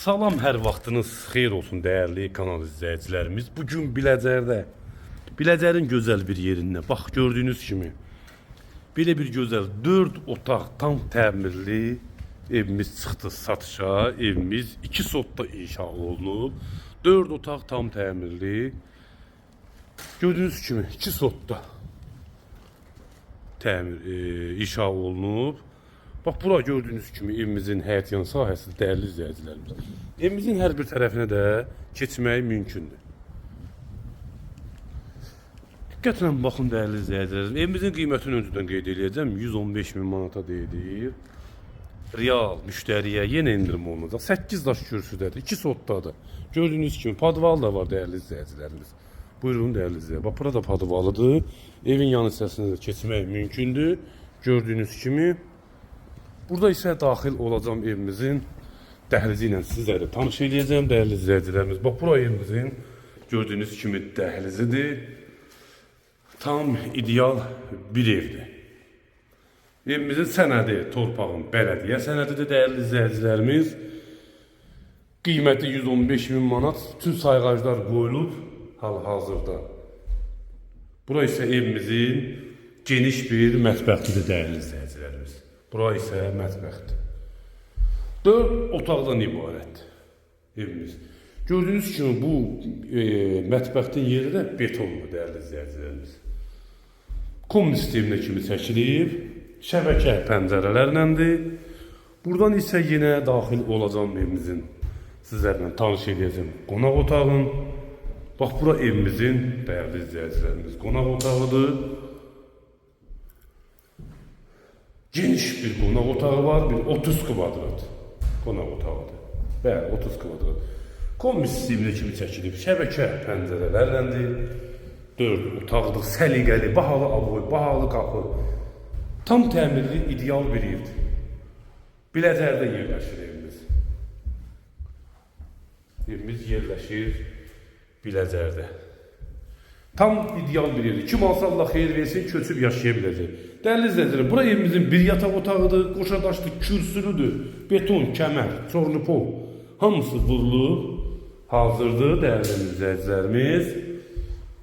Salam, hər vaxtınız xeyir olsun değerli kanal izləyicilərimiz. Bugün Biləcərin gözəl bir yerində, bax gördüyünüz kimi belə bir gözəl 4 otaq tam təmirli evimiz çıxdı satışa. Evimiz 2 sotda inşa olunub. 4 otaq tam təmirli. Gördüyünüz kimi 2 sotda inşa olunub. Bax bura gördüyünüz kimi evimizin həyətyan sahəsi dəyərli izləyicilərimiz. Evimizin hər bir tərəfinə də keçmək mümkündür. Diqqətlə baxın dəyərli izləyicilərimiz. Evimizin qiymətini öncədən qeyd edəcəm. 115.000 manata deyilir. Real müştəriyə yenə indirim olunacaq. 8 daş kürsüdədir, 2 sotdadır. Gördüyünüz kimi padval da var dəyərli izləyicilərimiz. Buyurun dəyərli izləyicilərimiz. Bax bura da padvalıdır. Evin yan hissəsinə də keçmək mümkündür. Gördüyünüz kimi. Burada isə daxil olacağım evimizin dəhlizi ilə sizlərə tanış edəcəm dəyərli izləyicilərimiz. Bax bura evimizin gördüyünüz kimi dəhlizidir. Tam ideal bir evdir. Evimizin sənədi torpağın bələdiyyə sənədidir dəyərli izləyicilərimiz. Qiyməti 115.000 manat. Bütün sayğaclar qoyulub hal-hazırda. Bura isə evimizin geniş bir mətbəxidir dəyərli izləyicilərimiz. Bura isə mətbəxdir. 4 otaqdan ibarət evimiz. Gördüyünüz kimi bu mətbəxtin yeri də betondur dəyərli izləyicilərimiz. Kom sisteminə kimi çəkilib, şəbəkə pəncərələrləndir. Buradan isə yenə daxil olacağım evimizin sizlərlə tanış edəcəm qonaq otağın. Bax bura evimizin dəyərli izləyicilərimiz qonaq otağıdır. Geniş bir qonaq otağı var, bir 30 kvadrat qonaq otağıdır. Bəli, 30 kvadrat. Kombi sisteminə kimi çəkilib, şəbəkə pəncərələrləndir. 4 otaqdır, səliqəli, bahalı avoy, bahalı qapı. Tam təmirli, ideal bir evdir. Biləcərdə yerləşir evimiz. Evimiz yerləşir Biləcərdə. Tam ideal bir evdir. Kim alsa Allah xeyir versin, köçüb yaşaya biləcək. Dəyərli izləyicilər, bura evimizin bir yataq otağıdır, qoşadaşlı, kürsülüdür, beton, kəmər, çorlu-pol. Hamısı vurulub, hazırdır dəyərli izləyicilərimiz.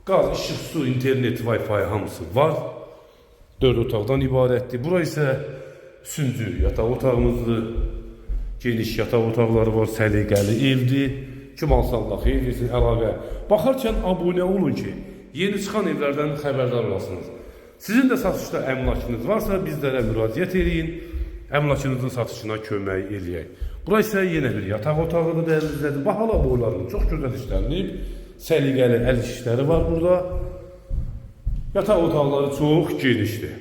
Qaz, işıq, su, internet, Wi-Fi hamısı var. 4 otaqdan ibarətdir. Bura isə 3-cü yataq otağımızdır. Geniş yataq otaqları var, səliqəli evdir. Kim alsa Allah xeyir versin, əlaqə. Baxarkən abunə olun ki, yeni çıxan evlərdən xəbərdar olasınız. Sizin də satışda əmlakınız varsa bizlərə müraciət edin, əmlakınızın satışına kömək eləyək. Bura isə yenə bir yataq otağıdır dəyərli izləyicilərimiz. Bahala boylarının çox gözəl işlənib, səliqəli əl işləri var burada. Yataq otaqları çox genişdir.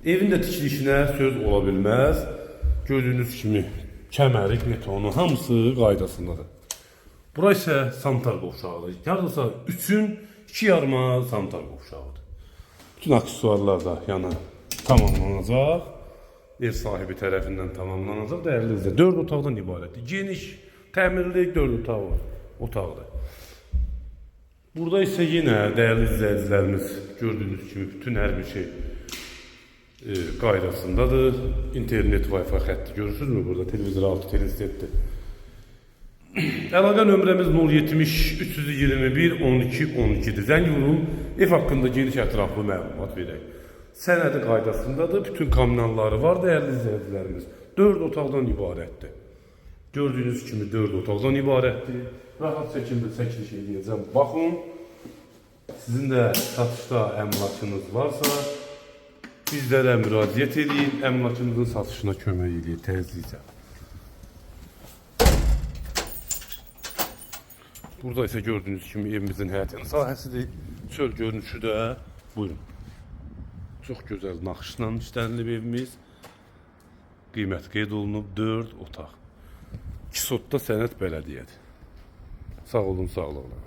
Evin də tikilişinə söz ola bilməz. Gördüyünüz kimi kəməri, betonu hamısı qaydasındadır. Bura isə santar qovşağıdır. Yardımsa 3-ün 2 yarıma santar qovşağıdır. Bütün aksesuarlar da yana tamamlanacaq. Ev sahibi tərəfindən tamamlanacaq. Dəyərli izləyicilər, 4 otaqdan ibarətdir. Geniş, təmirli 4 otaqdır. Burada isə yenə dəyərli izləyicilərimiz gördüyünüz kimi bütün hər bir şey qaydasındadır. İnternet, Wi-Fi xətti görürsünüzmü burada? Televizor altı telestetdir. Əlaqə nömrəmiz 070 321 12 12'dir. Zəng vurun, ev haqqında geniş ətraflı məlumat verək. Sənədi qaydasındadır, bütün kommunalları var dəyərli izləyicilərimiz. 4 otaqdan ibarətdir. Gördüyünüz kimi 4 otaqdan ibarətdir. Rahat şəkildə çəkiliş edəcəm. Baxın, sizin də satışda əmlakınız varsa bizlərə müraciət edin, əmlakınızın satışına kömək edin tezliklə. Burada ise gördüğünüz kimi evimizin həyətyan sahəsidir. Çöl görünüşü də buyurun. Çox gözəl naxışla işlənilib evimiz. Qiymət qeyd olunub 4 otaq. 2 sotda sənəd bələdiyyədir. Sağ olun, sağ olun.